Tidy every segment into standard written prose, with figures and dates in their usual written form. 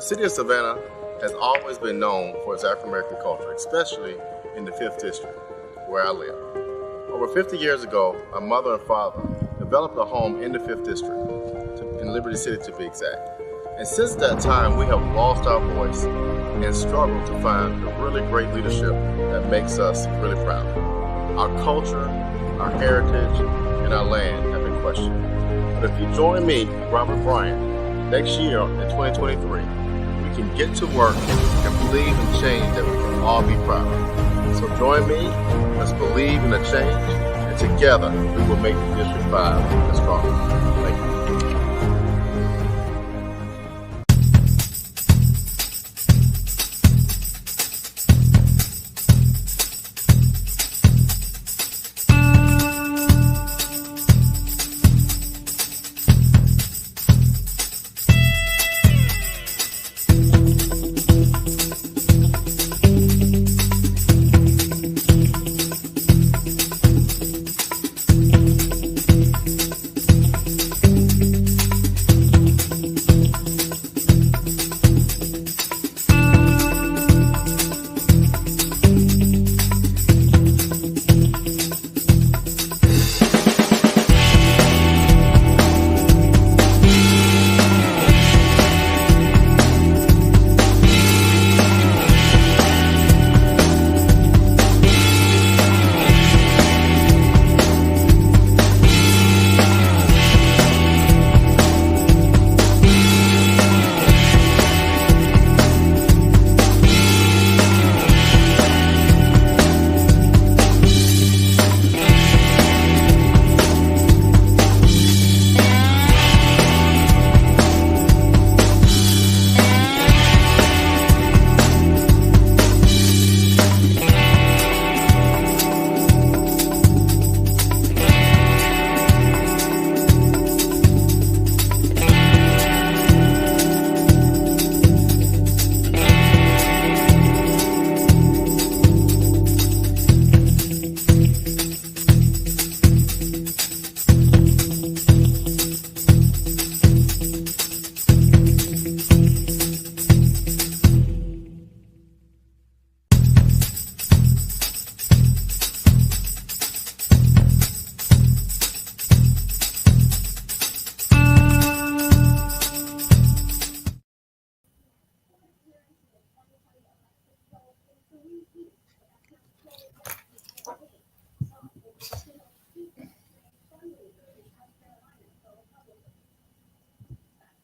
The city of Savannah has always been known for its African American culture, especially in the 5th District, where I live. Over 50 years ago, my mother and father developed a home in the 5th District, in Liberty City to be exact. And since that time, we have lost our voice and struggled to find the really great leadership that makes us really proud. Our culture, our heritage, and our land have been questioned. But if you join me, Robert Bryant, next year in 2023, we can get to work and believe in change that we can all be proud of. So join me, let's believe in the change, and together we will make the District 5 stronger. Thank you.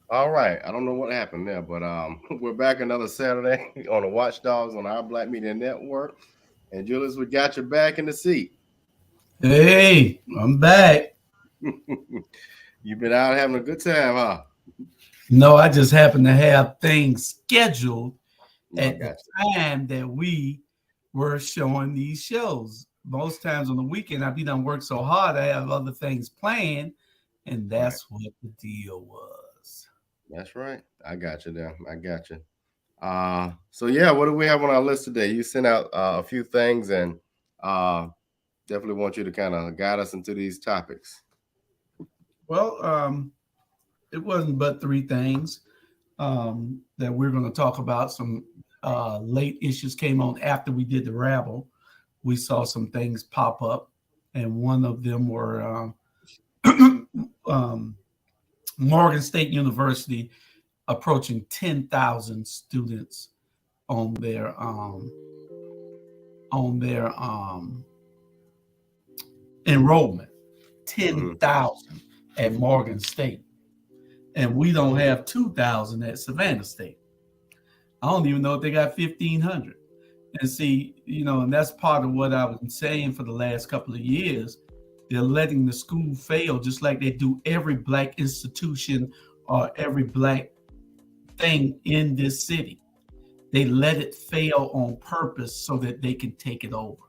All right. I don't know what happened there, but we're back another Saturday on the Watch Dawgs on our Black Media Network. And Julius, we got you back in the seat. Hey, I'm back. You've been out having a good time, huh? No, I just happen to have things scheduled at the time that we were showing these shows. Most times on the weekend, I be done work so hard, I have other things planned, and that's what the deal was. That's right. I got you there. I got you. So yeah, what do we have on our list today? You sent out a few things, and definitely want you to kind of guide us into these topics. Well, it wasn't but three things that we're going to talk about. Some late issues came on after we did the Rabble. We saw some things pop up, and one of them were Morgan State University approaching 10,000 students on their enrollment. 10,000 at Morgan State, and we don't have 2,000 at Savannah State. I don't even know if they got 1,500. And see, and that's part of what I've been saying for the last couple of years. They're letting the school fail just like they do every Black institution or every Black thing in this city. They let it fail on purpose so that they can take it over.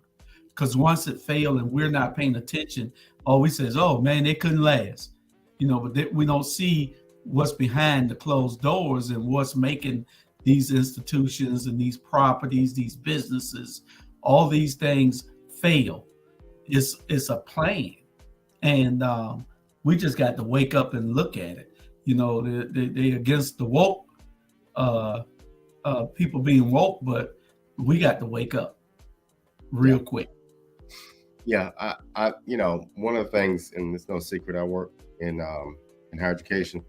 Because once it failed and we're not paying attention, all we say is, oh man, they couldn't last. But we don't see what's behind the closed doors and what's making these institutions and these properties, these businesses, all these things fail. It's a plan. And we just got to wake up and look at it. They against the woke people being woke, but we got to wake up real quick. Yeah, I one of the things, and it's no secret, I work in higher education.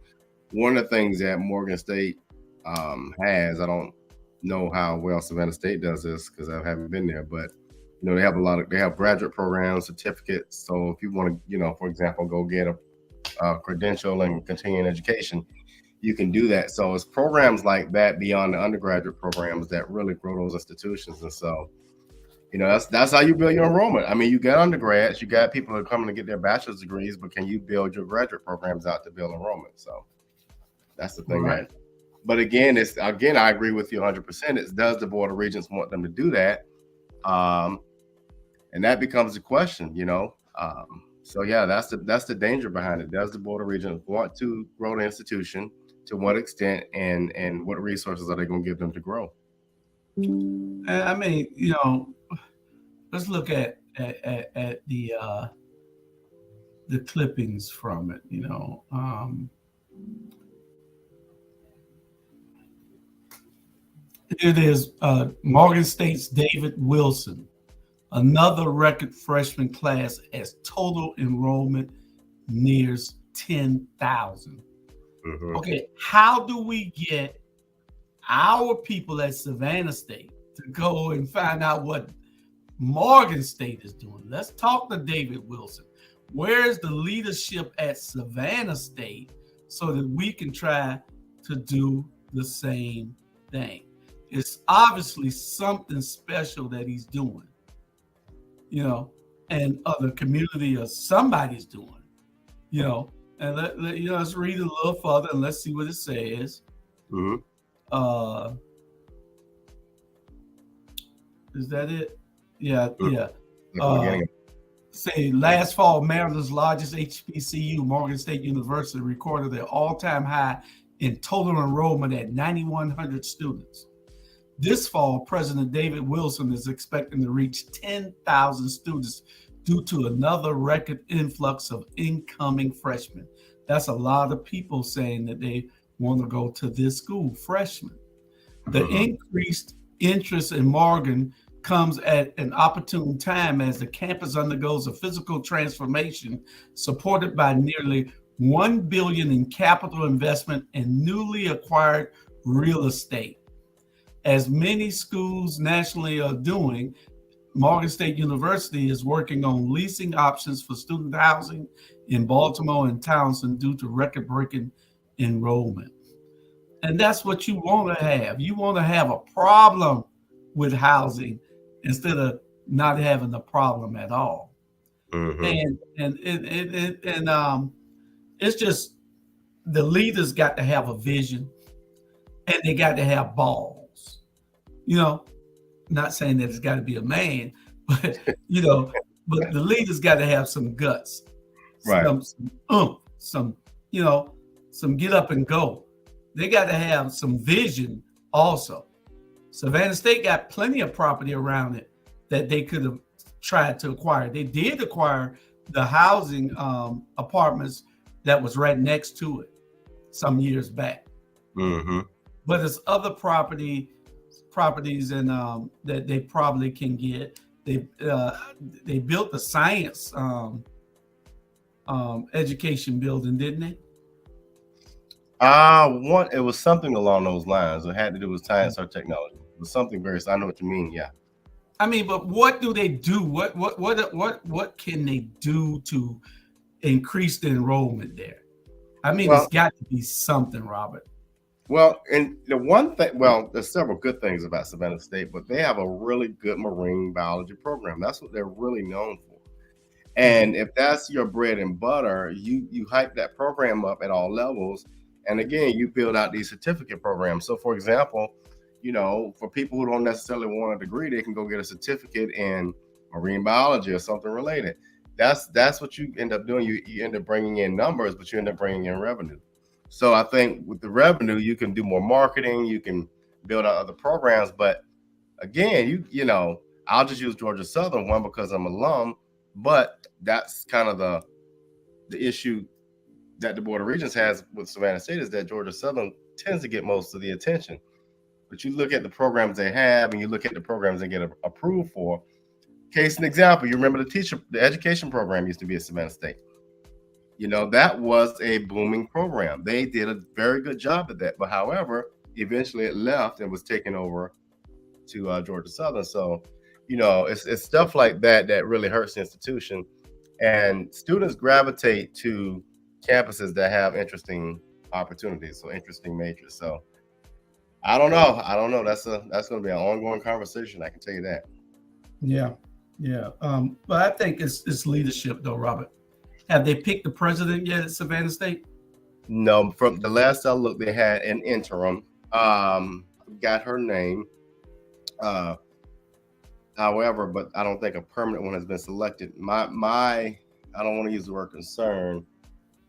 One of the things that Morgan State has, I don't know how well Savannah State does this because I haven't been there, but they have they have graduate programs, certificates. So if you want to, for example, go get a credential and continuing education, you can do that. So it's programs like that beyond the undergraduate programs that really grow those institutions. And so, that's how you build your enrollment. I mean, you got undergrads, you got people who are coming to get their bachelor's degrees, but can you build your graduate programs out to build enrollment? So that's the thing, right? But again, I agree with you 100%. It's, does the Board of Regents want them to do that? And that becomes the question, So yeah, that's the danger behind it. Does the Board of Regents want to grow the institution? To what extent, and what resources are they going to give them to grow? I mean, let's look at the clippings from it. It is Morgan State's David Wilson, another record freshman class as total enrollment nears 10,000. Mm-hmm. Okay, how do we get our people at Savannah State to go and find out what Morgan State is doing? Let's talk to David Wilson. Where's the leadership at Savannah State so that we can try to do the same thing? It's obviously something special that he's doing, and other community or somebody's doing, and let's read a little further and let's see what it says. Mm-hmm. Is that it? Yeah, yeah. Say last fall, Maryland's largest HBCU, Morgan State University, recorded their all-time high in total enrollment at 9,100 students. This fall, President David Wilson is expecting to reach 10,000 students due to another record influx of incoming freshmen. That's a lot of people saying that they want to go to this school, freshmen. The increased interest in Morgan comes at an opportune time as the campus undergoes a physical transformation supported by nearly $1 billion in capital investment and newly acquired real estate. As many schools nationally are doing, Morgan State University is working on leasing options for student housing in Baltimore and Townsend due to record-breaking enrollment. And that's what you want to have. You want to have a problem with housing instead of not having a problem at all. Mm-hmm. And it's just the leaders got to have a vision and they got to have balls. Not saying that it's got to be a man, but but the leaders got to have some guts, right? Some get up and go. They got to have some vision also. Savannah State got plenty of property around it that they could have tried to acquire. They did acquire the housing apartments that was right next to it some years back. Mm-hmm. But there's other properties and that they probably can get. They built the science education building, didn't they? It was something along those lines. It had to do with science or technology. It was something very. I know what you mean. Yeah. I mean, but what do they do? What can they do to increase the enrollment there? I mean, it's got to be something, Robert. Well, and the one thing, there's several good things about Savannah State, but they have a really good marine biology program. That's what they're really known for. And if that's your bread and butter, you hype that program up at all levels. And again, you build out these certificate programs. So for example, for people who don't necessarily want a degree, they can go get a certificate in marine biology or something related. That's what you end up doing. You end up bringing in numbers, but you end up bringing in revenue. So I think with the revenue, you can do more marketing, you can build out other programs. But again, I'll just use Georgia Southern one because I'm alum, but that's kind of the issue that the Board of Regents has with Savannah State is that Georgia Southern tends to get most of the attention. but you look at the programs they have and you look at the programs they get approved for. Case in example, you remember the education program used to be at Savannah State. That was a booming program. They did a very good job at that. But however, eventually it left and was taken over to Georgia Southern. So, it's stuff like that that really hurts the institution. And students gravitate to campuses that have interesting opportunities, so interesting majors. So I don't know. That's going to be an ongoing conversation. I can tell you that. Yeah. But I think it's leadership, though, Robert. Have they picked the president yet at Savannah State? No. From the last I looked, they had an interim. Got her name. However, but I don't think a permanent one has been selected. My I don't want to use the word concern.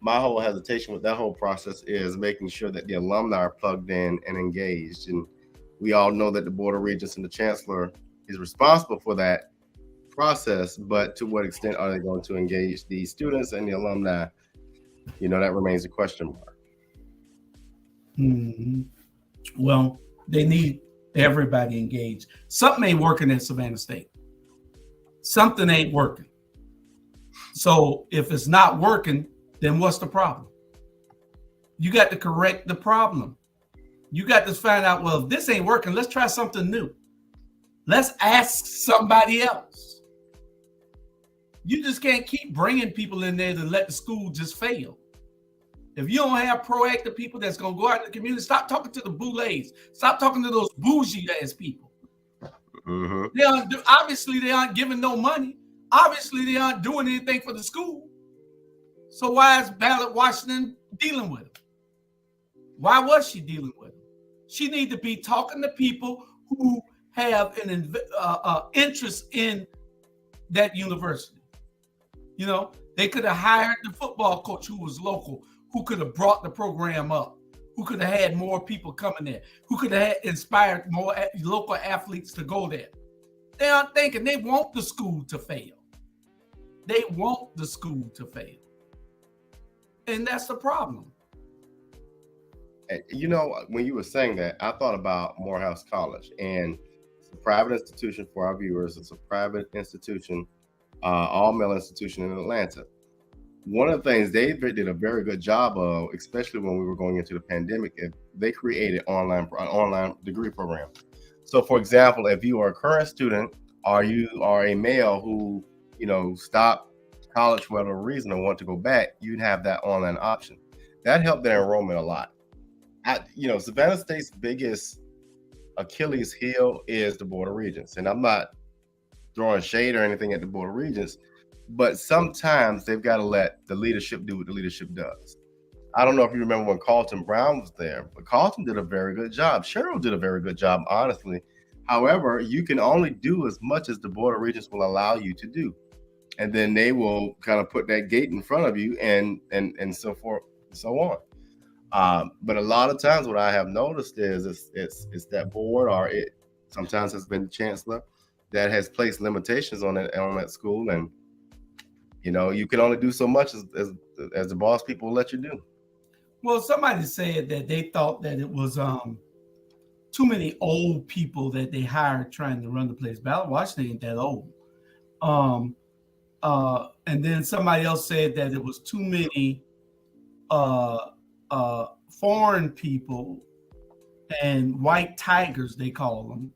My whole hesitation with that whole process is making sure that the alumni are plugged in and engaged. And we all know that the Board of Regents and the Chancellor is responsible for that process, but to what extent are they going to engage the students and the alumni? That remains a question mark. Mm-hmm. Well, they need everybody engaged. Something ain't working at Savannah State. Something ain't working. So if it's not working, then what's the problem? You got to correct the problem. You got to find out, well, if this ain't working, let's try something new. Let's ask somebody else. You just can't keep bringing people in there to let the school just fail. If you don't have proactive people that's going to go out in the community, stop talking to the boulets. Stop talking to those bougie ass people. Mm-hmm. Obviously, they aren't giving no money. Obviously, they aren't doing anything for the school. So why is Ballard Washington dealing with them? Why was she dealing with them? She need to be talking to people who have an interest in that university. They could have hired the football coach who was local, who could have brought the program up, who could have had more people coming there, who could have inspired more local athletes to go there. They aren't thinking. They want the school to fail. They want the school to fail. And that's the problem. When you were saying that, I thought about Morehouse College, and it's a private institution for our viewers. It's a private institution, all-male institution in Atlanta. One of the things they did a very good job of, especially when we were going into the pandemic, they created online degree program. So, for example, if you are a current student or you are a male who, stopped college for whatever reason and want to go back, you'd have that online option. That helped their enrollment a lot. Savannah State's biggest Achilles heel is the Board of Regents. And I'm not throwing shade or anything at the Board of Regents, but sometimes they've got to let the leadership do what the leadership does. I don't know if you remember when Carlton Brown was there, but Carlton did a very good job. Cheryl did a very good job, honestly. However, you can only do as much as the Board of Regents will allow you to do. And then they will kind of put that gate in front of you and so forth and so on. But a lot of times what I have noticed is it's that board, or it sometimes has been the chancellor that has placed limitations on that school. And, you can only do so much as the boss people will let you do. Well, somebody said that they thought that it was too many old people that they hired trying to run the place. Ballard Washington ain't that old. And then somebody else said that it was too many foreign people and white tigers, they call them,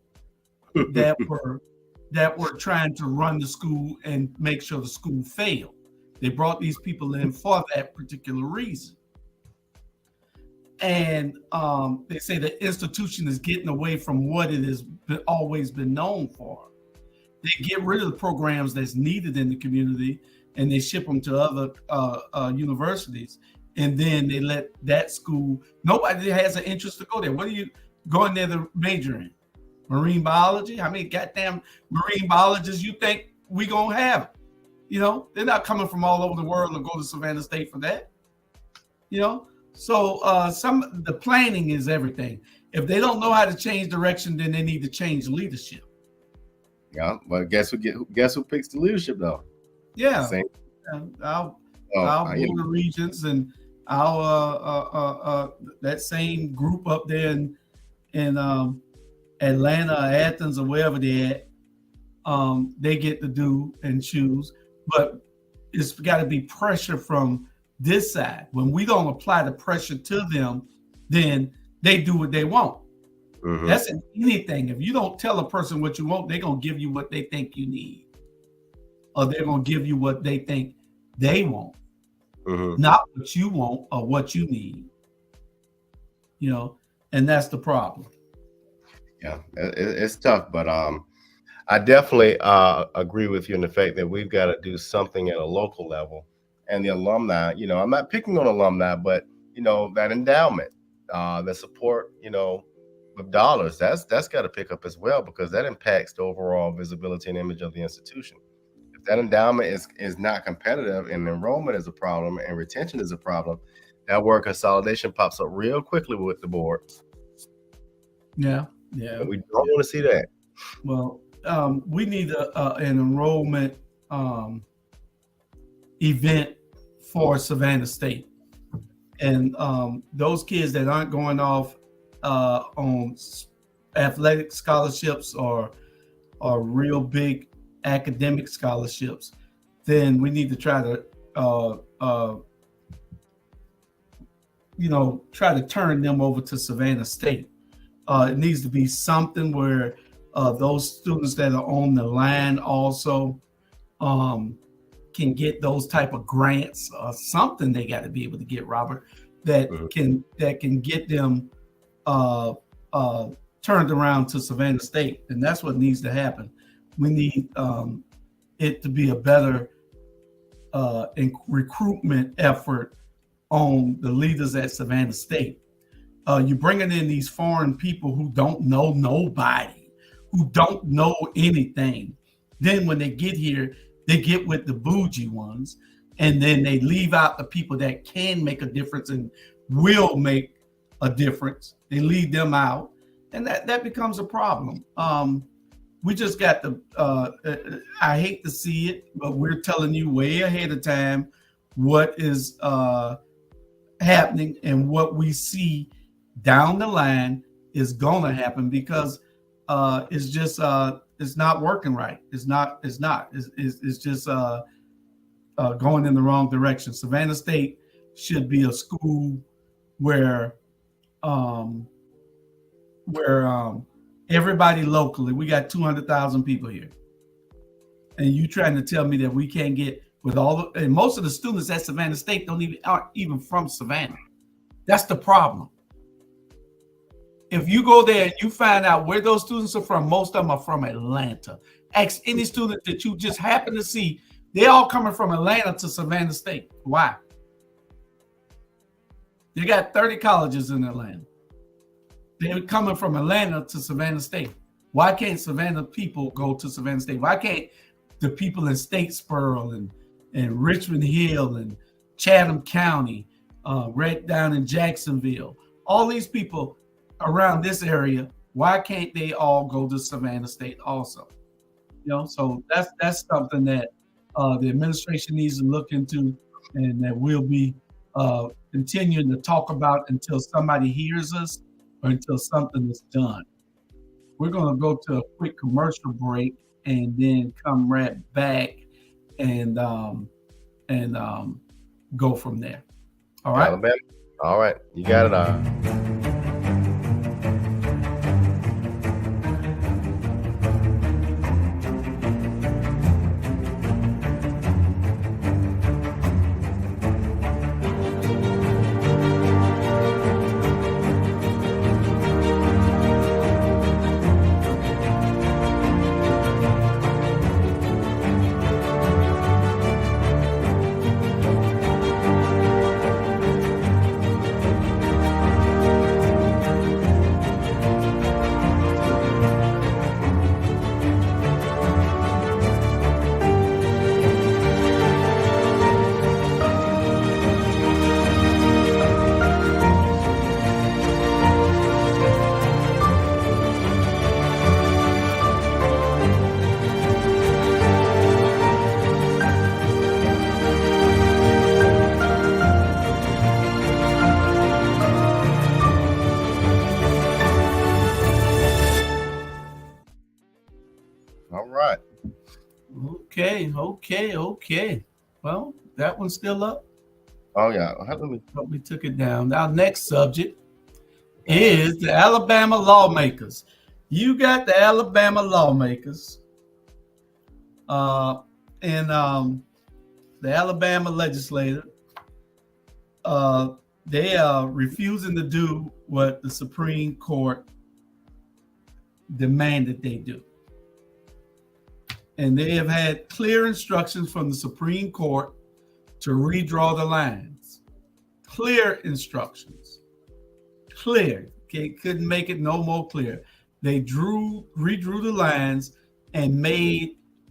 that were trying to run the school and make sure the school failed. They brought these people in for that particular reason. And they say the institution is getting away from what it has always been known for. They get rid of the programs that's needed in the community and they ship them to other universities. And then they let that school, nobody has an interest to go there. What are you going there to major in? Marine biology? How many goddamn marine biologists you think we gonna have? They're not coming from all over the world to go to Savannah State for that. So the planning is everything. If they don't know how to change direction, then they need to change leadership. Yeah, but guess who picks the leadership though? Yeah, our Board of Regents and our that same group up there in Atlanta, or Athens, or wherever they're at, they get to do and choose. But it's got to be pressure from this side. When we don't apply the pressure to them, then they do what they want. Mm-hmm. That's in anything. If you don't tell a person what you want, they're going to give you what they think you need. Or they're going to give you what they think they want. Mm-hmm. Not what you want or what you need. You know, and that's the problem. Yeah, it's tough, but I definitely agree with you in the fact that we've got to do something at a local level. And the alumni, you know, I'm not picking on alumni, but, you know, that endowment, the support, you know, with dollars, that's got to pick up as well, because that impacts the overall visibility and image of the institution. If that endowment is not competitive and enrollment is a problem and retention is a problem, that word consolidation pops up real quickly with the board. Yeah. And we don't want to see that. Well, we need an enrollment event for Savannah State. And those kids that aren't going off on athletic scholarships or real big academic scholarships, then we need to try to try to turn them over to Savannah State. It needs to be something where those students that are on the line also can get those type of grants or something. They got to be able to get, Robert, that can get them turned around to Savannah State. And that's what needs to happen. We need it to be a better recruitment effort on the leaders at Savannah State. You're bringing in these foreign people who don't know nobody, who don't know anything. Then when they get here, they get with the bougie ones, and then they leave out the people that can make a difference and will make a difference. They leave them out, and that becomes a problem. We just got to, I hate to see it, but we're telling you way ahead of time what is happening and what we see down the line is going to happen, because it's just it's not working right. It's just going in the wrong direction. Savannah State should be a school where everybody locally, we got 200,000 people here, and you trying to tell me that we can't get with and most of the students at Savannah State aren't even from Savannah. That's the problem. If you go there and you find out where those students are from, most of them are from Atlanta. Ask any student that you just happen to see, they're all coming from Atlanta to Savannah State. Why? You got 30 colleges in Atlanta. They're coming from Atlanta to Savannah State. Why can't Savannah people go to Savannah State? Why can't the people in Statesboro and Richmond Hill and Chatham County, right down in Jacksonville, all these people around this area, why can't they all go to Savannah State also? You know, so that's something that the administration needs to look into, and that we'll be continuing to talk about until somebody hears us or until something is done. We're going to go to a quick commercial break and then come right back and go from there. All right. Alabama. All right. You got it. All right. Okay. Well, that one's still up. Oh yeah. Let me. But we took it down. Our next subject is the Alabama lawmakers. You got the Alabama lawmakers and the Alabama legislature. They are refusing to do what the Supreme Court demanded they do. And they have had clear instructions from the Supreme Court to redraw the lines. Clear instructions. Clear. Okay, couldn't make it no more clear. They redrew the lines and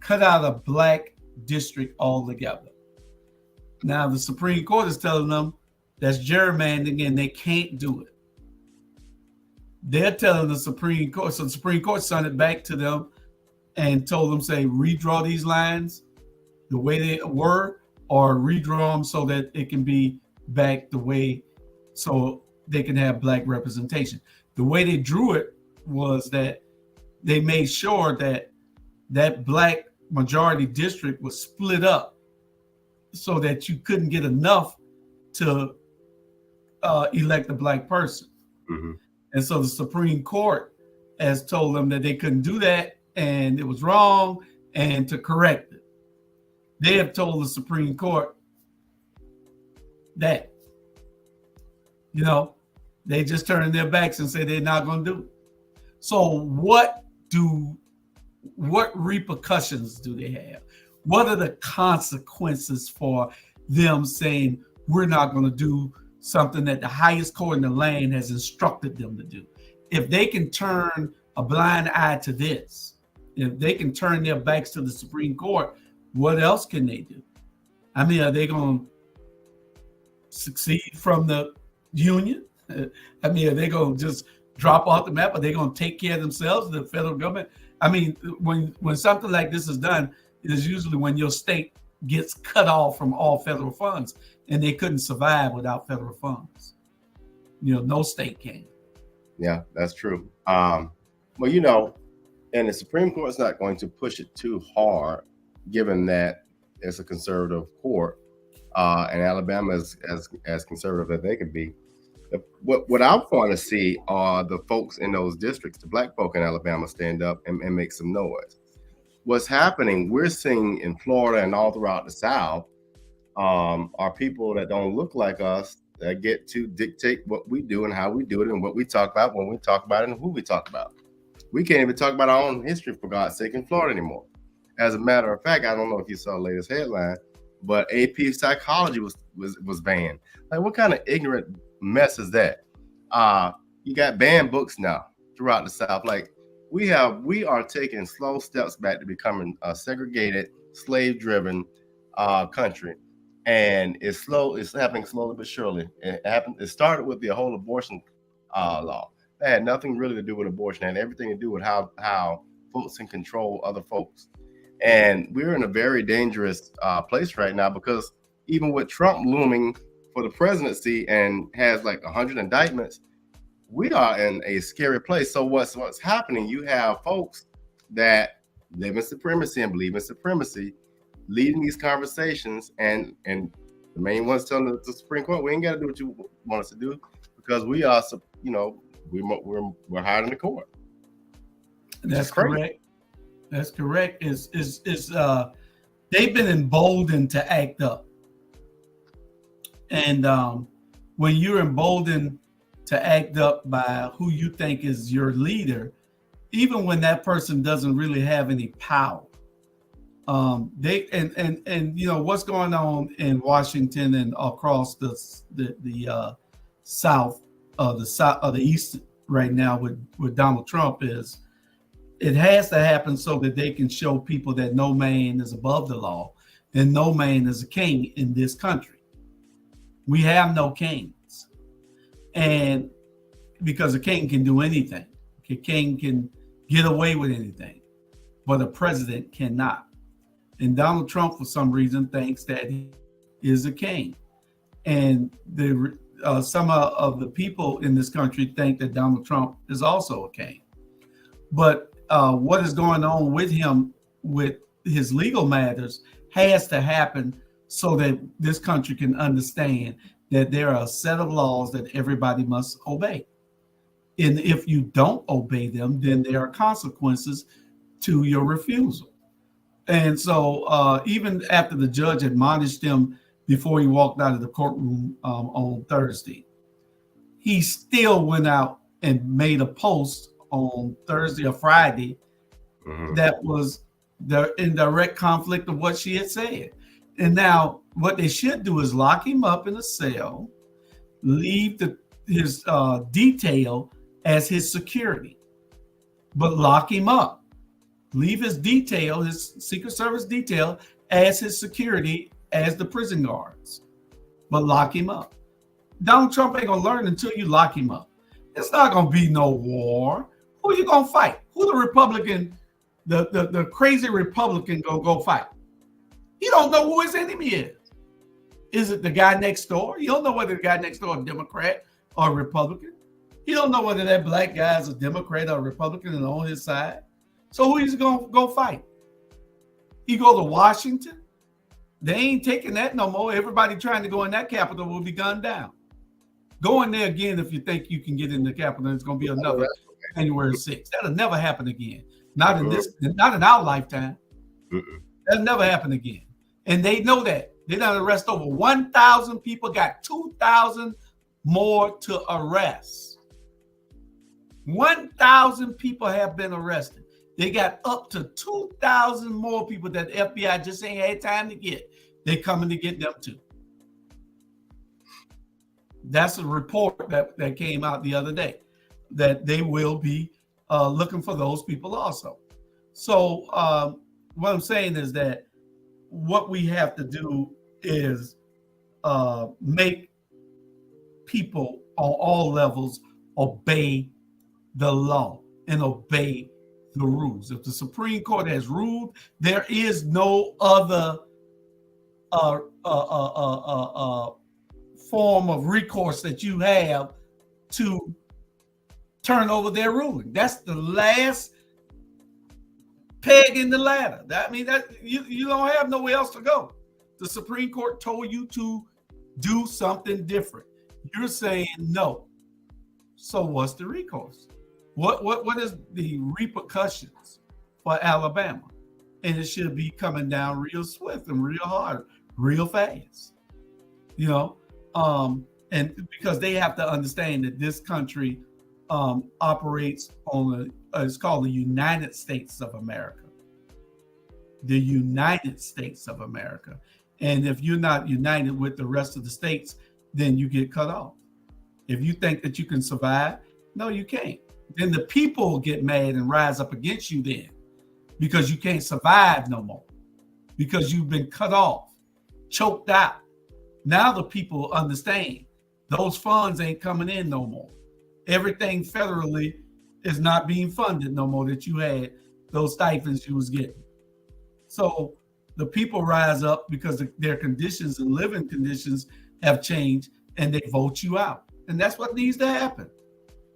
cut out a black district altogether. Now the Supreme Court is telling them that's gerrymandering and they can't do it. They're telling the Supreme Court, so the Supreme Court sent it back to them and told them, say, redraw these lines the way they were, or redraw them so that it can be back the way, so they can have black representation. The way they drew it was that they made sure that that black majority district was split up so that you couldn't get enough to elect a black person. Mm-hmm. And so the Supreme Court has told them that they couldn't do that and it was wrong and to correct it. They have told the Supreme Court that, they just turn their backs and say they're not going to do it. So what repercussions do they have? What are the consequences for them saying we're not going to do something that the highest court in the land has instructed them to do? If they can turn a blind eye to this, if they can turn their backs to the Supreme Court, what else can they do? I mean, are they going to succeed from the union? I mean, are they going to just drop off the map? Are they going to take care of themselves, the federal government? I mean, when something like this is done, it is usually when your state gets cut off from all federal funds, and they couldn't survive without federal funds. No state can. Yeah, that's true. Well, and the Supreme Court's not going to push it too hard, given that it's a conservative court, and Alabama is as conservative as they could be. What I want to see are the folks in those districts, the black folk in Alabama, stand up and make some noise. What's happening, we're seeing in Florida and all throughout the South, are people that don't look like us that get to dictate what we do and how we do it and what we talk about when we talk about it and who we talk about. We can't even talk about our own history, for God's sake, in Florida anymore. As a matter of fact, I don't know if you saw the latest headline, but AP psychology was banned. Like, what kind of ignorant mess is that? You got banned books now throughout the South. Like, we are taking slow steps back to becoming a segregated, slave-driven country, and it's happening slowly but surely. It started with the whole abortion law. That had nothing really to do with abortion, and everything to do with how folks can control other folks. And we're in a very dangerous place right now, because even with Trump looming for the presidency and has like 100 indictments, we are in a scary place. So what's happening? You have folks that live in supremacy and believe in supremacy, leading these conversations, and the main ones telling the Supreme Court, we ain't got to do what you want us to do, because we are, we're hiding the court. That's correct. That's correct. They've been emboldened to act up, and when you're emboldened to act up by who you think is your leader, even when that person doesn't really have any power, they what's going on in Washington and across the South, the East right now with Donald Trump is, it has to happen so that they can show people that no man is above the law and no man is a king in this country. We have no kings, and because a king can do anything, a king can get away with anything, but a president cannot. And Donald Trump, for some reason, thinks that he is a king, and some of the people in this country think that Donald Trump is also a king. But what is going on with him with his legal matters has to happen so that this country can understand that there are a set of laws that everybody must obey. And if you don't obey them, then there are consequences to your refusal. And so even after the judge admonished him before he walked out of the courtroom on Thursday, he still went out and made a post on Thursday or Friday that was in direct conflict of what she had said. And now what they should do is lock him up in a cell, leave his detail as his security, but lock him up. Leave his detail, his Secret Service detail, as his security, as the prison guards, but lock him up. Donald Trump ain't gonna learn until you lock him up. It's not gonna be no war. Who are you gonna fight? Who the Republican, the crazy Republican gonna go fight? He don't know who his enemy is. Is it the guy next door? You don't know whether the guy next door is a Democrat or a Republican. You don't know whether that black guy is a Democrat or a Republican and on his side. So who is going to go fight? He go to Washington? They ain't taking that no more. Everybody trying to go in that Capitol will be gunned down. Go in there again if you think you can get in the Capitol. It's going to be another January 6th. That'll never happen again. Not in our lifetime. That'll never happen again. And they know that. They done arrest over 1,000 people, got 2,000 more to arrest. 1,000 people have been arrested. They got up to 2,000 more people that the FBI just ain't had time to get. They coming to get them too. That's a report that came out the other day, that they will be looking for those people also. So what I'm saying is that what we have to do is make people on all levels obey the law and obey the rules. If the Supreme Court has ruled, there is no other form of recourse that you have to turn over their ruling. That's the last peg in the ladder. That means that you don't have nowhere else to go. The Supreme Court told you to do something different. You're saying no. So what's the recourse? What is the repercussions for Alabama? And it should be coming down real swift and real hard, real fast. You know, and because they have to understand that this country operates on it's called the United States of America. The United States of America. And if you're not united with the rest of the states, then you get cut off. If you think that you can survive, no, you can't. Then the people get mad and rise up against you then, because you can't survive no more, because you've been cut off, choked out. Now the people understand those funds ain't coming in no more. Everything federally is not being funded no more that you had, those stipends you was getting. So the people rise up because their conditions and living conditions have changed, and they vote you out. And that's what needs to happen.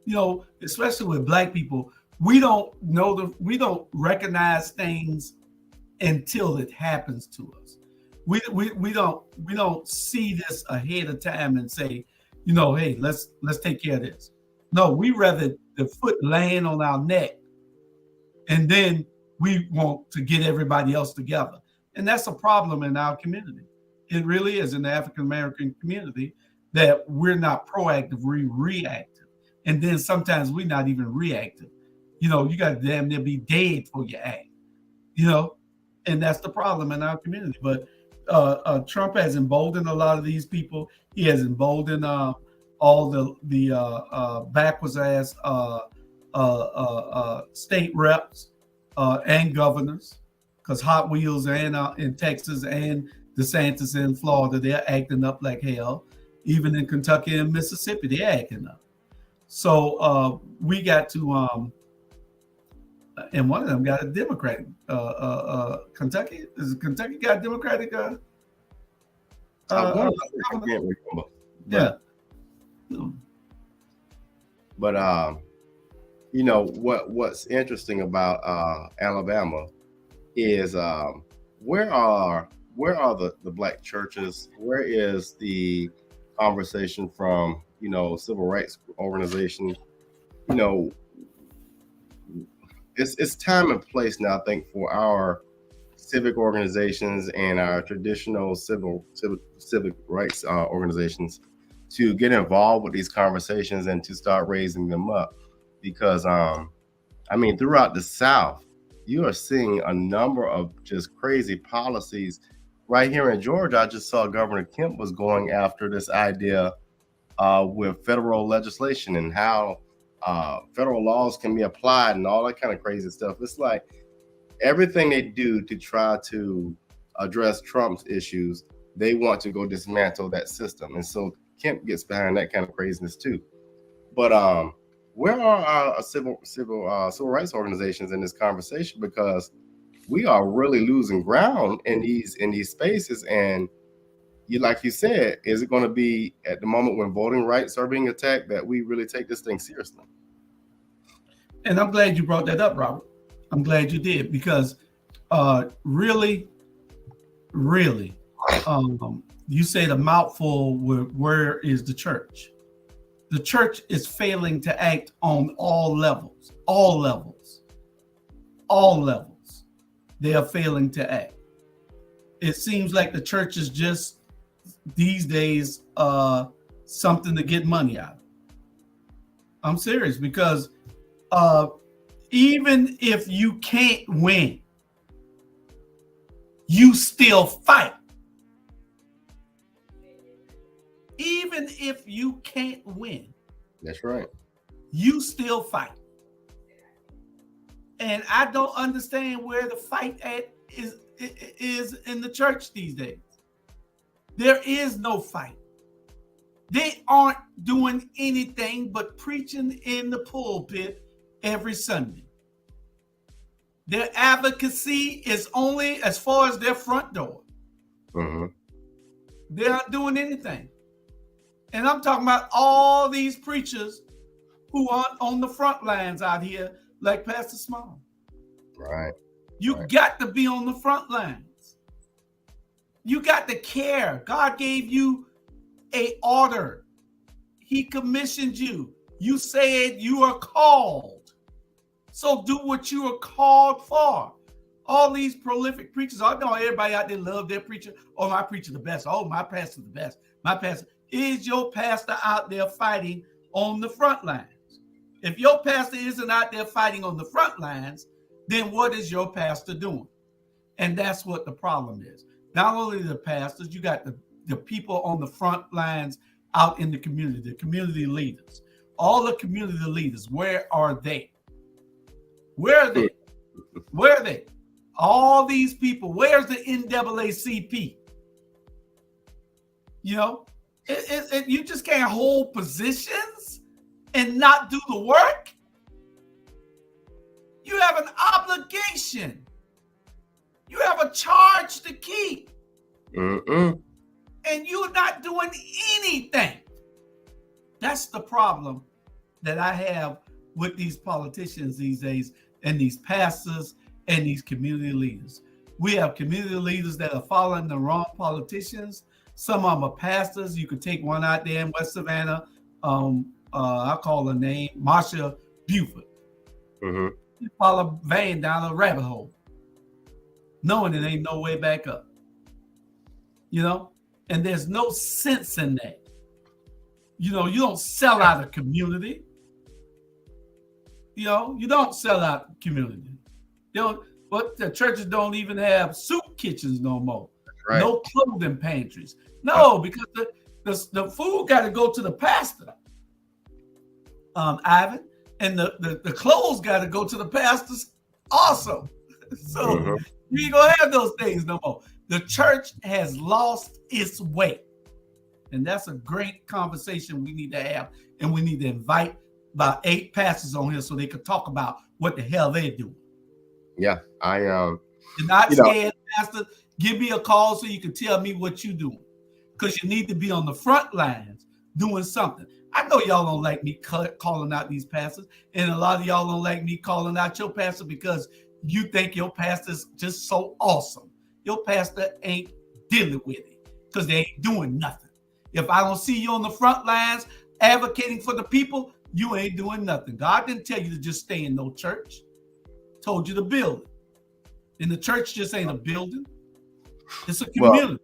You know, especially with Black people, we don't recognize things until it happens to us. We don't see this ahead of time and say, you know, hey, let's take care of this. No, we rather the foot laying on our neck, and then we want to get everybody else together. And that's a problem in our community. It really is in the African American community, that we're not proactive, we're reactive. And then sometimes we're not even reactive. You know, you got to damn near be dead for your act, you know, and that's the problem in our community. But Trump has emboldened a lot of these people. He has emboldened all the backwards ass state reps and governors, because Hot Wheels and in Texas and DeSantis in Florida, they're acting up like hell. Even in Kentucky and Mississippi, they're acting up. So we got to, and one of them got a Democratic. Kentucky got a Democratic? Yeah. But you know what's interesting about Alabama is where are the black churches? Where is the conversation from, you know, civil rights organizations? You know, it's time and place now, I think, for our civic organizations and our traditional civic rights organizations to get involved with these conversations and to start raising them up, because I mean, throughout the South, you are seeing a number of just crazy policies. Right here in Georgia, I just saw Governor Kemp was going after this idea with federal legislation and how federal laws can be applied and all that kind of crazy stuff. It's like everything they do to try to address Trump's issues, they want to go dismantle that system. And so Kemp gets behind that kind of craziness too. But where are our civil rights organizations in this conversation? Because we are really losing ground in these spaces. And like you said, is it going to be at the moment when voting rights are being attacked that we really take this thing seriously? And I'm glad you brought that up, Robert. I'm glad you did, because really, you said a mouthful with where is the church? The church is failing to act on all levels. They are failing to act. It seems like the church is just these days something to get money out of. I'm serious, because even if you can't win, you still fight. Even if you can't win, that's right, you still fight. And I don't understand where the fight is in the church these days. There is no fight. They aren't doing anything but preaching in the pulpit every Sunday. Their advocacy is only as far as their front door. Mm-hmm. They're not doing anything. And I'm talking about all these preachers who aren't on the front lines out here, like Pastor Small. Right. You got to be on the front lines. You got to care. God gave you an order. He commissioned you. You said you are called. So do what you are called for. All these prolific preachers, I know everybody out there love their preacher. Oh, my preacher the best. Oh, my pastor the best. My pastor. Is your pastor out there fighting on the front lines? If your pastor isn't out there fighting on the front lines, then what is your pastor doing? And that's what the problem is. Not only the pastors, you got the people on the front lines out in the community leaders. All the community leaders, where are they? Where are they? Where are they? All these people, where's the NAACP? You know, you just can't hold positions and not do the work. You have an obligation. You have a charge to keep. Mm-mm. And you're not doing anything. That's the problem that I have with these politicians these days, and these pastors and these community leaders. We have community leaders that are following the wrong politicians. Some of them are pastors. You could take one out there in West Savannah. I call her name Marsha Buford. Mm-hmm. You follow Van down a rabbit hole, knowing it ain't no way back up. You know, and there's no sense in that. You know, you don't sell out a community. You know, you don't sell out the community. You know, but the churches don't even have soup kitchens no more. Right. No clothing pantries. No, because the food got to go to the pastor, Ivan, and the clothes got to go to the pastors also. So you ain't gonna have those things no more. The church has lost its way, and that's a great conversation we need to have, and we need to invite about 8 pastors on here so they could talk about what the hell they're doing. Yeah, You're not scared, pastor. Give me a call so you can tell me what you're doing, because you need to be on the front lines doing something. I know y'all don't like me calling out these pastors, and a lot of y'all don't like me calling out your pastor because you think your pastor's just so awesome. Your pastor ain't dealing with it because they ain't doing nothing. If I don't see you on the front lines advocating for the people, you ain't doing nothing. God didn't tell you to just stay in no church. Told you to build it. And the church just ain't a building. It's a community.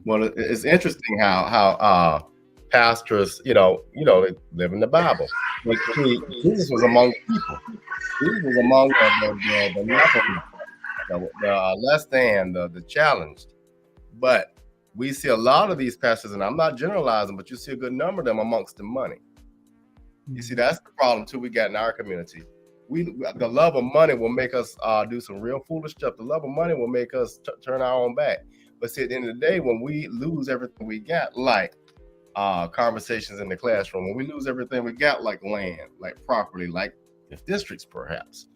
Well, it's interesting how pastors, they live in the Bible. But see, Jesus was among people. Jesus was among the less than, the challenged. But we see a lot of these pastors, and I'm not generalizing, but you see a good number of them amongst the money. You see, that's the problem too we got in our community. The love of money will make us do some real foolish stuff. The love of money will make us turn our own back. But see, at the end of the day, when we lose everything we got, like conversations in the classroom, when we lose everything we got, like land, like property, like if districts perhaps,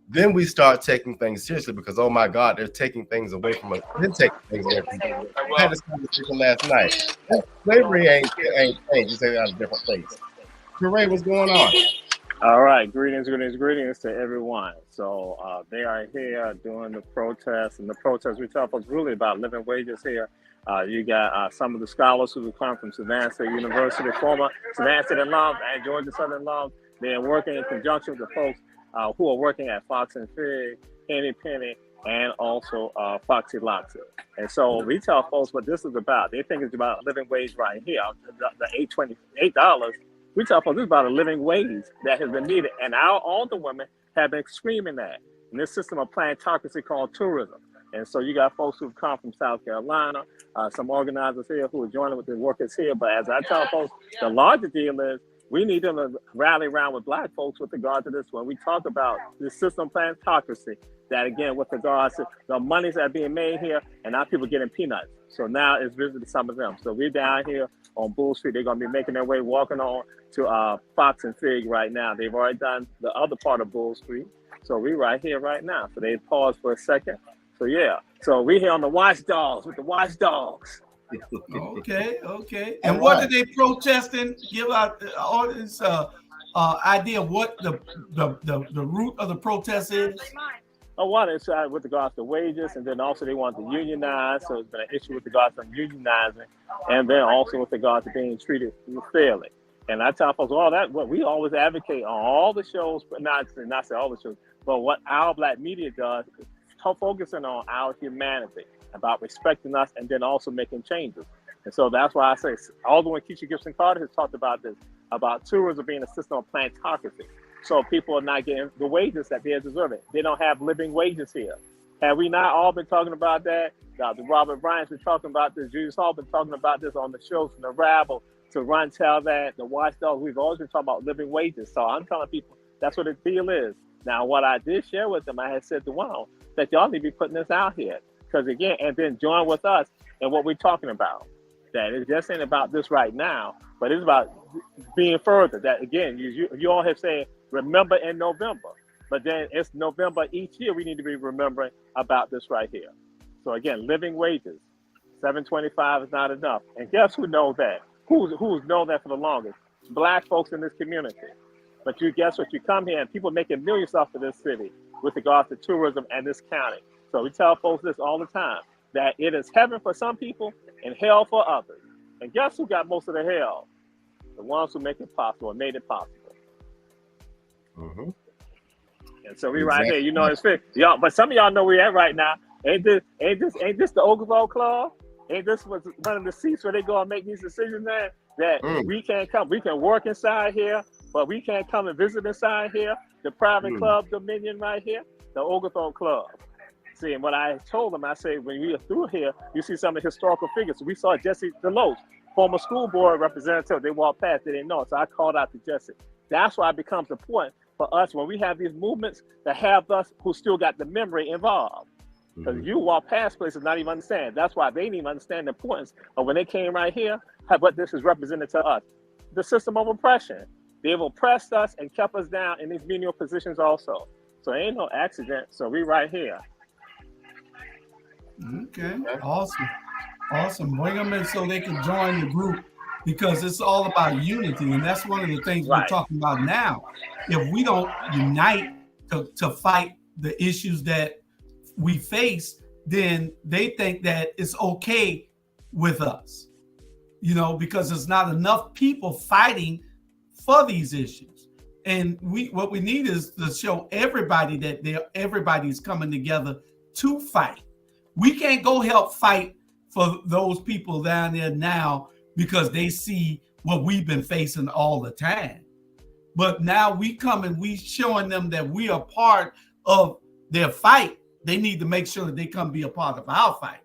then we start taking things seriously because, oh my God, they're taking things away from us. They're taking things away from us. I had this conversation last night. Slavery ain't changed. It's at a different place. Ray, what's going on? All right, greetings to everyone. So they are here doing the protests, and the protests we talk about really about living wages here. You got some of the scholars who come from Savannah State University, former Savannah State alums and Georgia Southern alums. They're working in conjunction with the folks who are working at Fox and Fig, Penny, and also Foxy Loxy. And so we tell folks what this is about. They think it's about living wage right here, the $8.28. We tell folks this is about a living wage that has been needed. And our older women have been screaming that in this system of plantocracy called tourism. And so you got folks who've come from South Carolina, some organizers here who are joining with the workers here. But as I tell folks, the larger deal is we need them to rally around with Black folks with regard to this one. We talk about the system plantocracy, that again, with regards to the monies that are being made here and our people getting peanuts. So now it's visiting some of them. So we're down here on Bull Street. They're going to be making their way, walking on to Fox and Fig right now. They've already done the other part of Bull Street. So we're right here right now. So they paused for a second. So yeah. So we're here on the Watch Dawgs with the Watch Dawgs. Okay. And what are they protesting? Give out the audience idea of what the root of the protest is. One is with regards to wages, and then also they want to unionize. So it's been an issue with regards to unionizing, and then also with regards to being treated fairly. And I tell folks all that what we always advocate on all the shows, but not say all the shows, but what our Black media does is focusing on our humanity, about respecting us, and then also making changes. And so that's why I say, although when Keisha Gibson Carter has talked about this, about tourism being a system of plantocracy. So people are not getting the wages that they're deserving. They don't have living wages here. Have we not all been talking about that? Dr. Robert Bryant's been talking about this. Julius Hall been talking about this on the shows from the Rabble to Run Tell That, the Watch Dawgs. We've always been talking about living wages. So I'm telling people that's what the deal is. Now, what I did share with them, I had said to one that y'all need to be putting this out here. Because again, and then join with us in what we're talking about. That it just ain't about this right now, but it's about being further. That again, you all have said, remember in November, but then it's November each year. We need to be remembering about this right here. So again, living wages, $7.25 is not enough. And guess who knows that? Who's known that for the longest? Black folks in this community. But you guess what? You come here and people making millions off of this city with regards to tourism and this county. So we tell folks this all the time, that it is heaven for some people and hell for others. And guess who got most of the hell? The ones who make it possible and made it possible. Mm-hmm. And so we right here, you know, it's fit. Y'all, but some of y'all know where we at right now. Ain't this the Oglethorpe Club? Ain't this one of the seats where they go and make these decisions there? That we can't come. We can work inside here, but we can't come and visit inside here. The private club dominion right here, the Oglethorpe Club. See, and what I told them, I say, when we are through here, you see some of the historical figures. We saw Jesse DeLoach, former school board representative. They walked past, they didn't know it. So I called out to Jesse. That's why it becomes important for us when we have these movements to have us who still got the memory involved. Because you walk past places not even understand. That's why they didn't even understand the importance of when they came right here, what this is represented to us. The system of oppression. They've oppressed us and kept us down in these menial positions also. So it ain't no accident. So we right here. Okay, awesome. Bring them in so they can join the group. because it's all about unity, and that's one of the things we're Right. talking about now. If we don't unite to fight the issues that we face, then they think that it's okay with us, because there's not enough people fighting for these issues. And what we need is to show everybody that everybody's coming together to fight. We can't go help fight for those people down there now because they see what we've been facing all the time. But now we come and we showing them that we are part of their fight. They need to make sure that they come be a part of our fight.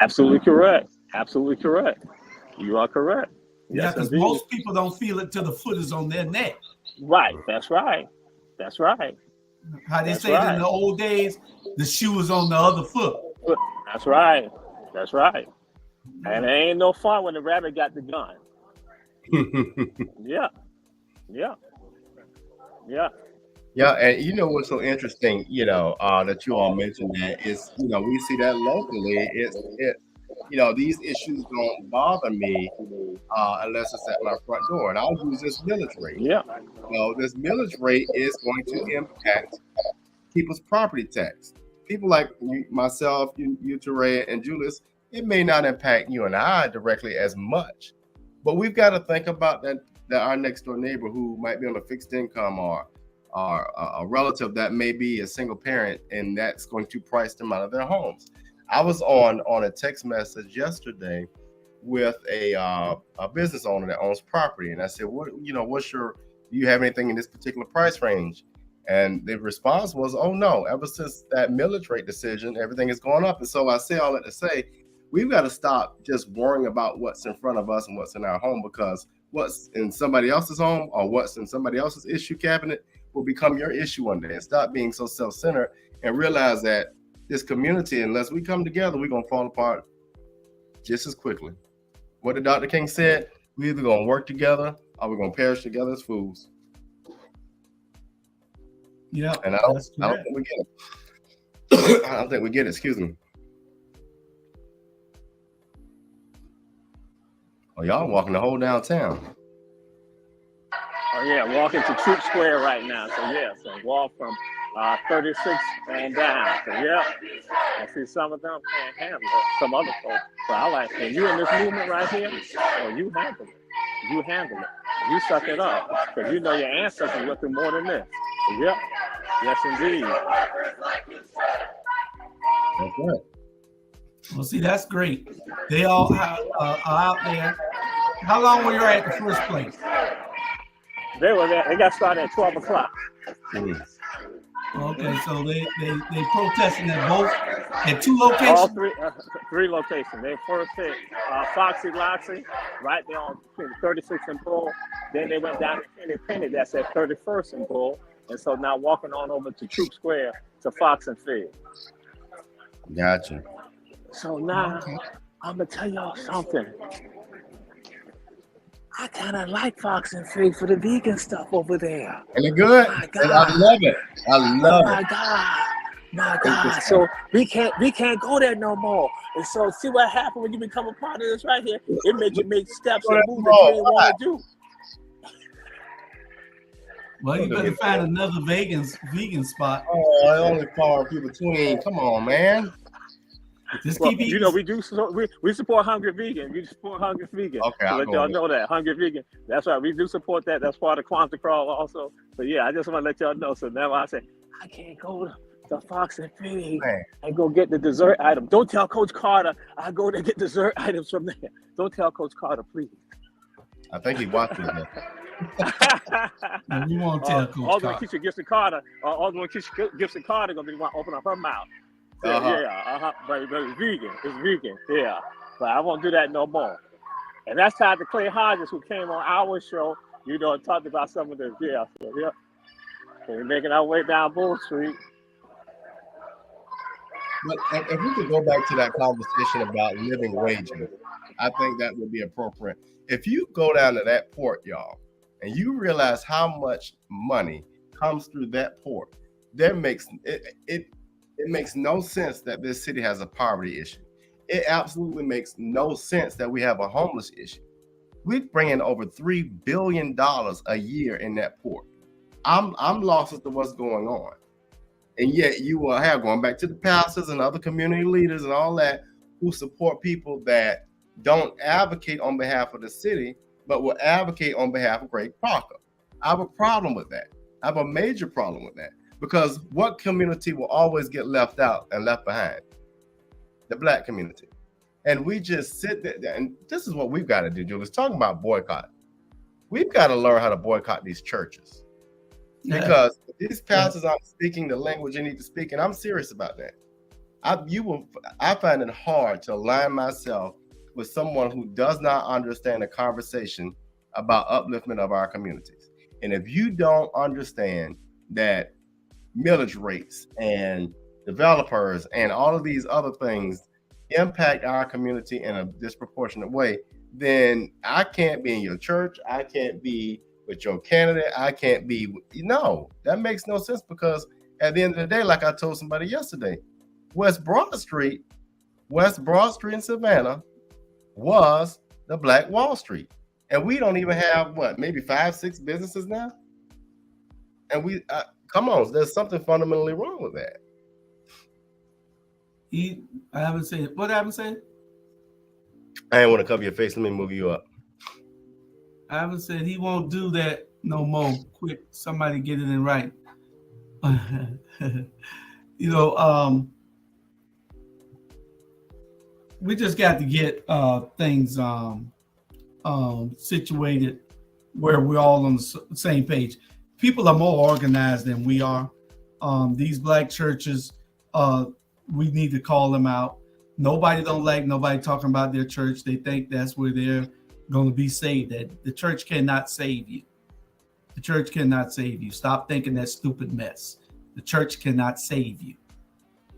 Absolutely correct. Absolutely correct. You are correct. Yeah, because most people don't feel it till the foot is on their neck. Right. That's right. That's right. How they say it in the old days, the shoe is on the other foot. That's right. That's right. And it ain't no fun when the rabbit got the gun. Yeah. Yeah. Yeah. Yeah, and you know what's so interesting, that you all mentioned that is, we see that locally. These issues don't bother me unless it's at my front door, and I'll use this millage rate. Yeah. This millage rate is going to impact people's property tax. People like myself, you, Terea, and Julius, it may not impact you and I directly as much, but we've got to think about that our next door neighbor who might be on a fixed income or a relative that may be a single parent, and that's going to price them out of their homes. I was on a text message yesterday with a business owner that owns property, and I said, do you have anything in this particular price range? And the response was, oh no, ever since that millage rate decision, everything is going up. And so I say all that to say, we've got to stop just worrying about what's in front of us and what's in our home, because what's in somebody else's home or what's in somebody else's issue cabinet will become your issue one day. And stop being so self-centered and realize that this community, unless we come together, we're going to fall apart just as quickly. What did Dr. King said, we're either going to work together or we're going to perish together as fools. Yeah, and I don't think we get it. I don't think we get it. Excuse me. Oh, y'all walking the whole downtown. Oh yeah, walking to Troop Square right now. So walk from 36 and down. So I see some of them can't handle it. Some other folks. So I like, when you in this movement right here, you handle it. You handle it. You suck it up, because you know your ancestors went through more than this. Yep. Yes, indeed. Okay. Well, see, that's great. They all are out there. How long were you at the first place? They were there. They got started at 12 o'clock. Okay, so they protesting at two locations? All three locations. They first hit Foxy Loxy, right there on 36 and Bull. Then they went down to Penny, that's at 31st and Bull. And so now walking on over to Troop Square to Fox and Fig. Gotcha. So now I'm gonna tell y'all something. I kind of like Fox and Fig for the vegan stuff over there. And they're good. My God. I love it. My God. So we can't go there no more. And so see what happened when you become a part of this right here. It made you make steps and moves that you didn't want to do. Well, you better find another vegan spot. Oh, I only far few between. Come on, man. Just keep eating. You know, we support Hungry Vegan. We support Hungry Vegan. Okay, so let y'all know that Hungry Vegan. That's right. We do support that. That's part of Kwanzaa Crawl also. So yeah, I just want to let y'all know. So now I say I can't go to Fox and Fig and go get the dessert item. Don't tell Coach Carter I go to get dessert items from there. Don't tell Coach Carter, please. I think he watched it. No, we won't tell Coach Although Carter. Keisha Gibson Carter, Gibson Carter gonna be the one open up her mouth. But it's vegan. It's vegan. Yeah. But I won't do that no more. And that's tied to Clay Hodges, who came on our show, and talked about some of this. Yeah. So, So we're making our way down Bull Street. But if we could go back to that conversation about living wages, I think that would be appropriate. If you go down to that port, y'all, and you realize how much money comes through that port, it makes no sense that this city has a poverty issue. It absolutely makes no sense that we have a homeless issue. We bring in over $3 billion a year in that port. I'm lost as to what's going on. And yet you will have, going back to the pastors and other community leaders and all that, who support people that don't advocate on behalf of the city, but will advocate on behalf of Greg Parker. I have a problem with that. I have a major problem with that, because what community will always get left out and left behind? The Black community. And we just sit there, and this is what we've got to do, Julius. Talking about boycott. We've got to learn how to boycott these churches. Because these pastors aren't speaking the language you need to speak, and I'm serious about that. I find it hard to align myself with someone who does not understand the conversation about upliftment of our communities. And if you don't understand that millage rates and developers and all of these other things impact our community in a disproportionate way, then I can't be in your church. I can't be with your candidate. I can't be, no, that makes no sense, because at the end of the day, like I told somebody yesterday, West Broad Street in Savannah was the Black Wall Street. And we don't even have, what, maybe 5-6 businesses now? And we, come on, there's something fundamentally wrong with that. I haven't said, what I haven't said? I didn't want to cover your face. Let me move you up. I haven't said he won't do that no more. Quick, somebody get it in right. We just got to get things situated where we're all on the same page. People are more organized than we are. These Black churches, we need to call them out. Nobody don't like nobody talking about their church. They think that's where they're going to be saved. That the church cannot save you. The church cannot save you. Stop thinking that stupid mess. The church cannot save you.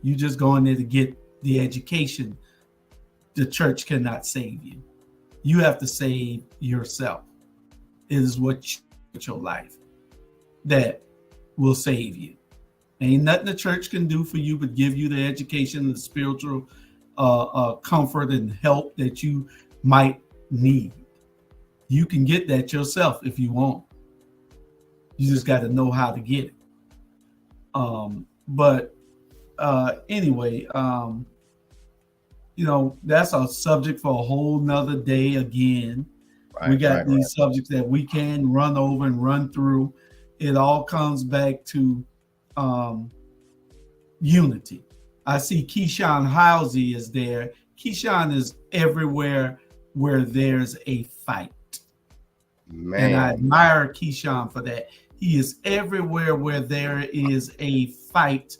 You just go in there to get the education. The church cannot save you. You have to save yourself. It is what your life that will save you. Ain't nothing the church can do for you but give you the education and the spiritual comfort and help that you might need. You can get that yourself if you want. You just got to know how to get it. Anyway, that's a subject for a whole nother day again. Right, we got these subjects that we can run over and run through. It all comes back to unity. I see Keyshawn Housey is there. Keyshawn is everywhere where there's a fight. Man. And I admire Keyshawn for that. He is everywhere where there is a fight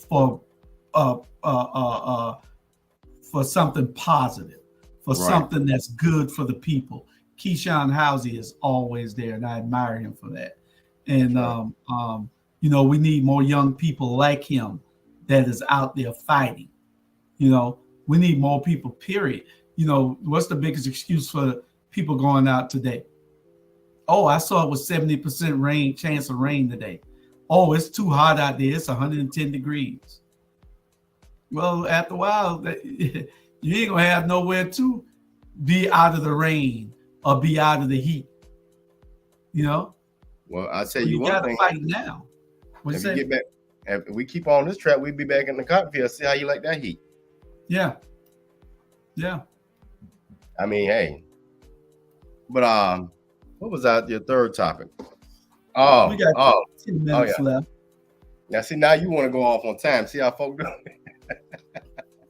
for something positive, for something that's good for the people. Keyshawn Housey is always there, and I admire him for that. And we need more young people like him that is out there fighting. We need more people, period. What's the biggest excuse for people going out today? Oh, I saw it was 70% chance of rain today. Oh, it's too hot out there. It's 110 degrees. Well, after a while, you ain't gonna have nowhere to be out of the rain or be out of the heat. Well, I'll tell you one thing. You gotta fight now. If we keep on this track, we'll be back in the cotton field. See how you like that heat. Yeah. I mean, hey. But what was your third topic? We got 10 minutes left. Now, see, now you want to go off on time. See how folks do?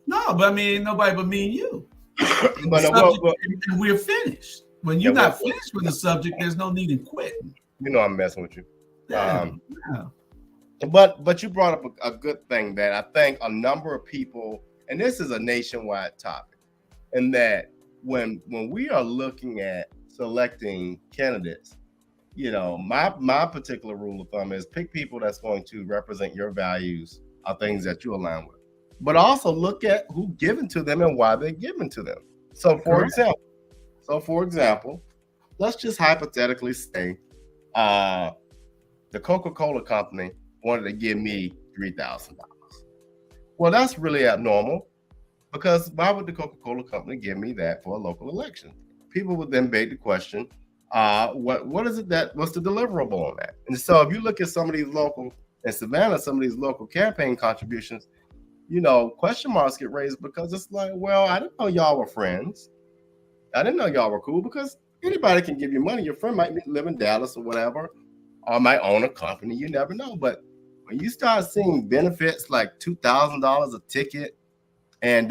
No, but I mean, ain't nobody but me and you. And we're finished. When you're not finished with the subject, there's no need in quitting. I'm messing with you. Yeah. But you brought up a good thing that I think a number of people, and this is a nationwide topic, and that when we are looking at selecting candidates, my particular rule of thumb is pick people that's going to represent your values or things that you align with, but also look at who's given to them and why they're given to them. So for example, let's just hypothetically say the Coca-Cola company wanted to give me $3,000. Well, that's really abnormal. Because why would the Coca-Cola company give me that for a local election? People would then beg the question, what is it what's the deliverable on that? And so if you look at some of these local in Savannah, some of these local campaign contributions, question marks get raised because it's like, well, I didn't know y'all were friends. I didn't know y'all were cool, because anybody can give you money. Your friend might live in Dallas or whatever, or might own a company. You never know. But when you start seeing benefits like $2,000 a ticket and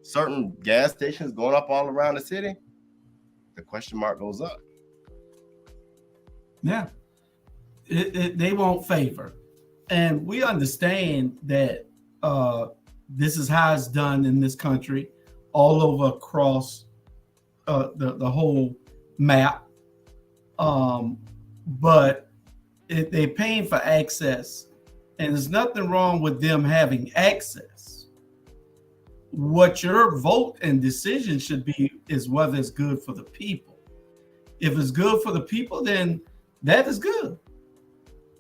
certain gas stations going up all around the city, the question mark goes up. Yeah, they won't favor. And we understand that this is how it's done in this country, all over across the whole map. But they're paying for access, and there's nothing wrong with them having access. What your vote and decision should be is whether it's good for the people. If it's good for the people, then that is good.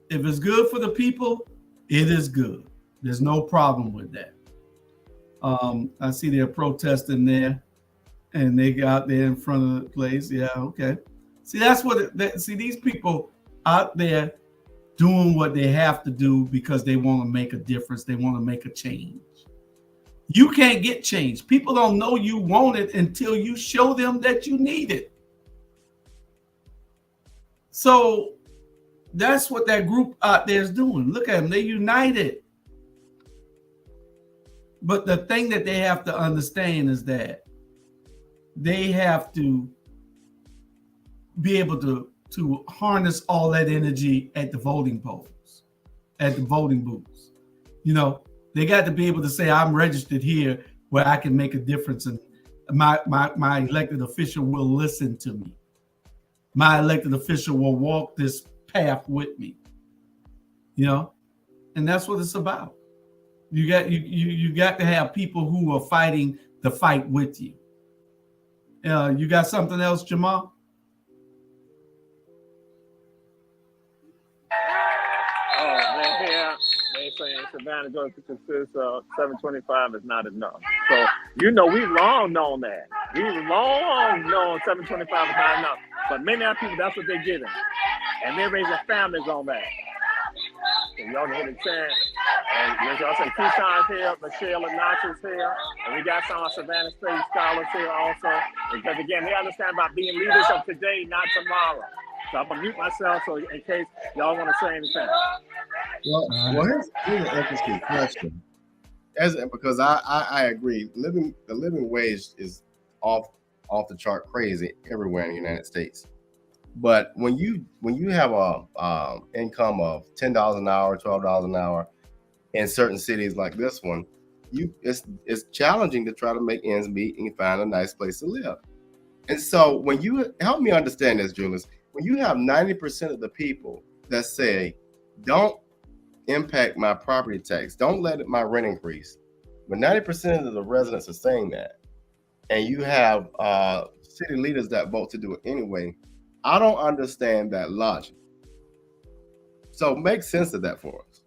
If it's good for the people, it is good. There's no problem with that. I see they're protesting there, and they got there in front of the place. Yeah, okay. See, that's what. See, these people out there doing what they have to do because they want to make a difference. They want to make a change. You can't get change. People don't know you want it until you show them that you need it. So that's what that group out there is doing. Look at them. They're united. But the thing that they have to understand is that they have to be able to harness all that energy at the voting polls, at the voting booths. They got to be able to say, I'm registered here where I can make a difference, and my elected official will listen to me. My elected official will walk this path with me. And that's what it's about. You got to have people who are fighting the fight with you. You got something else, Jamal? They saying Savannah going to consist of 725 is not enough. So we've long known that. We've long known 725 is not enough. But many other people, that's what they're getting, and they're raising families on that. So y'all hear the chant. And y'all say Keyshawn's here, Michelle and Nacho's here, and we got some of Savannah State scholars here also. Because again, they understand about being leaders of today, not tomorrow. So I'm gonna mute myself so in case y'all want to say anything. Well, here's an interesting question. Because I agree, the living wage is off the chart crazy everywhere in the United States. But when you have a income of $10 an hour, $12 an hour in certain cities like this one, it's challenging to try to make ends meet and find a nice place to live. And so when you help me understand this, Julius, when you have 90% of the people that say, don't impact my property tax, don't let my rent increase, but 90% of the residents are saying that, and you have city leaders that vote to do it anyway, I don't understand that logic. So make sense of that for us.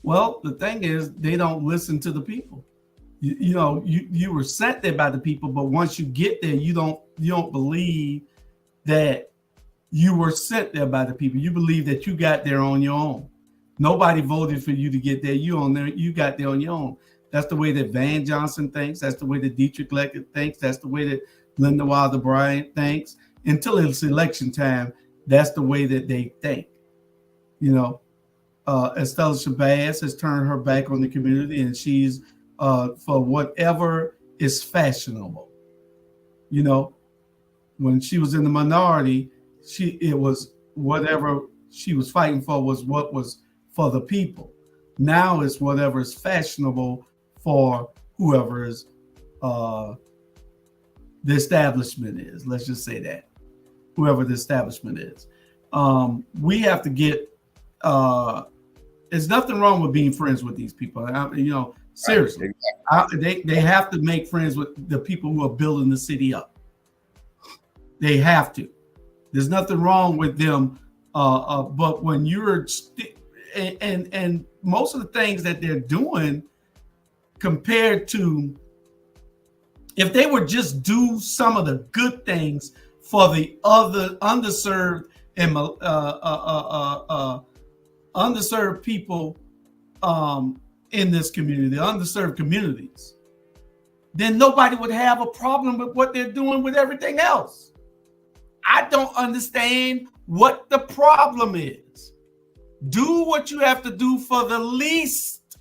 Well, the thing is, they don't listen to the people. You were sent there by the people, but once you get there, you don't believe that you were sent there by the people. You believe that you got there on your own. Nobody voted for you to get there. You got there on your own. That's the way that Van Johnson thinks. That's the way that Dietrich Leckett thinks. That's the way that Linda Wilder Bryant thinks. Until it's election time, that's the way that they think. Estella Shabazz has turned her back on the community, and she's for whatever is fashionable. When she was in the minority, it was whatever she was fighting for was what was for the people. Now it's whatever is fashionable for whoever is the establishment is. Let's just say that. Whoever the establishment is. We have to get there's nothing wrong with being friends with these people. Seriously. They have to make friends with the people who are building the city up. They have to. There's nothing wrong with them. But when you're and most of the things that they're doing compared to If they would just do some of the good things for the other underserved and underserved people in this community, the underserved communities, then nobody would have a problem with what they're doing with everything else. I don't understand what the problem is. Do what you have to do for the least,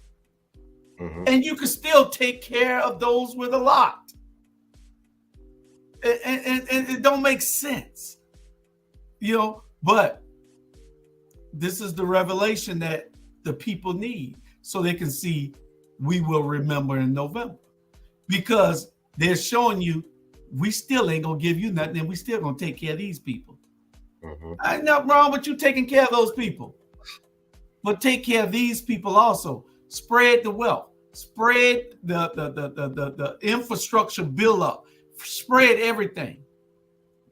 and you can still take care of those with a lot. And it don't make sense, you know, but this is the revelation that the people need so they can see we will remember in November, because they're showing you we still ain't gonna give you nothing and we still gonna take care of these people. Ain't nothing wrong with you taking care of those people, but take care of these people also. Spread the wealth, spread the infrastructure build up, spread everything,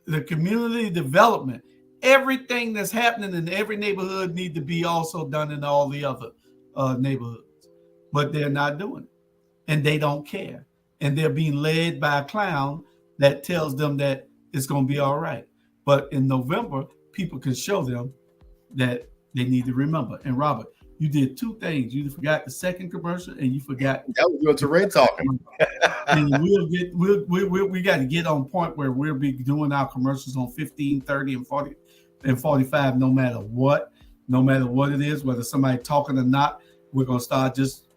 the community development, everything that's happening in every neighborhood need to be also done in all the other neighborhoods, but they're not doing it, and they don't care, and they're being led by a clown that tells them that it's going to be all right. But in November, people can show them that they need to remember. And Robert, you did two things. You forgot the second commercial, and you forgot that was your terrain talking. And we got to get on point where we'll be doing our commercials on 15, 30, and 40 and 45, no matter what it is, whether somebody talking or not. We're gonna start just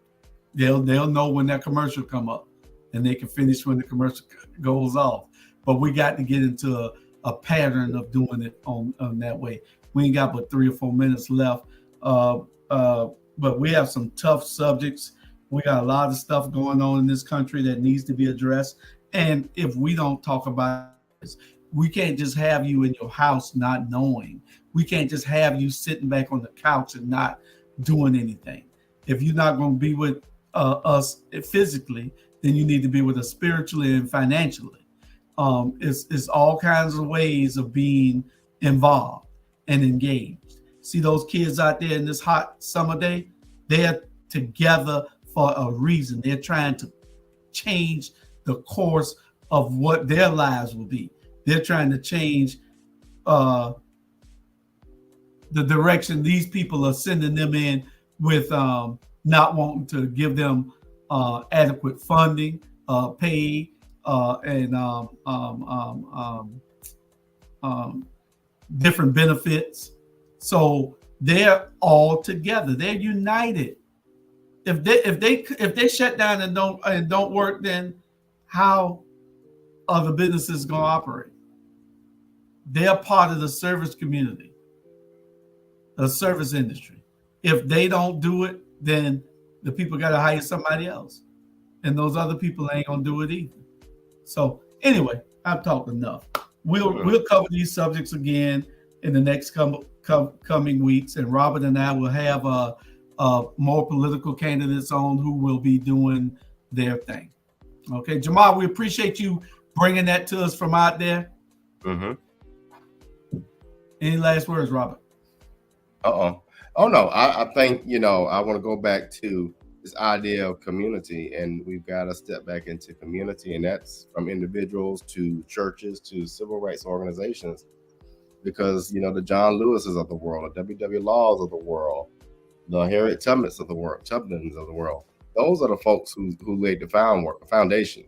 they'll know when that commercial come up, and they can finish when the commercial goes off. But we got to get into a pattern of doing it on that way. We ain't got but 3 or 4 minutes left, but we have some tough subjects. We got a lot of stuff going on in this country that needs to be addressed. And if we don't talk about this, we can't just have you in your house not knowing. We can't just have you sitting back on the couch and not doing anything. If you're not going to be with us physically, then you need to be with us spiritually and financially. It's all kinds of ways of being involved and engaged. See those kids out there in this hot summer day? They're together for a reason. They're trying to change the course of what their lives will be. They're trying to change the direction these people are sending them in with not wanting to give them adequate funding, paid, and different benefits. So they're all together. They're united. If they shut down and don't work, then how are the businesses going to operate? They're part of the service community, the service industry. If they don't do it, then the people got to hire somebody else, and those other people ain't gonna do it either. So anyway, I've talked enough. We'll cover these subjects again in the next coming weeks, and Robert and I will have more political candidates on who will be doing their thing. Okay, Jamal, we appreciate you bringing that to us from out there. Any last words, Robert? Oh no, I think, I want to go back to this idea of community, and we've got to step back into community, and that's from individuals to churches to civil rights organizations, because the John Lewises of the world, the W.W. Laws of the world, the Harriet Tubmans of the world, those are the folks who laid the foundation,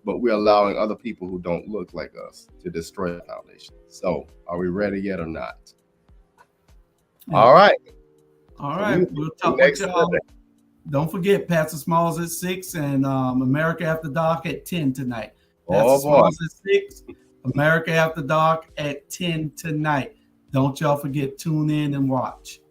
but we're allowing other people who don't look like us to destroy the foundation. So are we ready yet or not? All right. We'll talk with y'all. Don't forget, Pastor Smalls at 6 and America After Dark at 10 tonight. Pastor Smalls at 6, America After Dark at 10 tonight. Don't y'all forget, tune in and watch.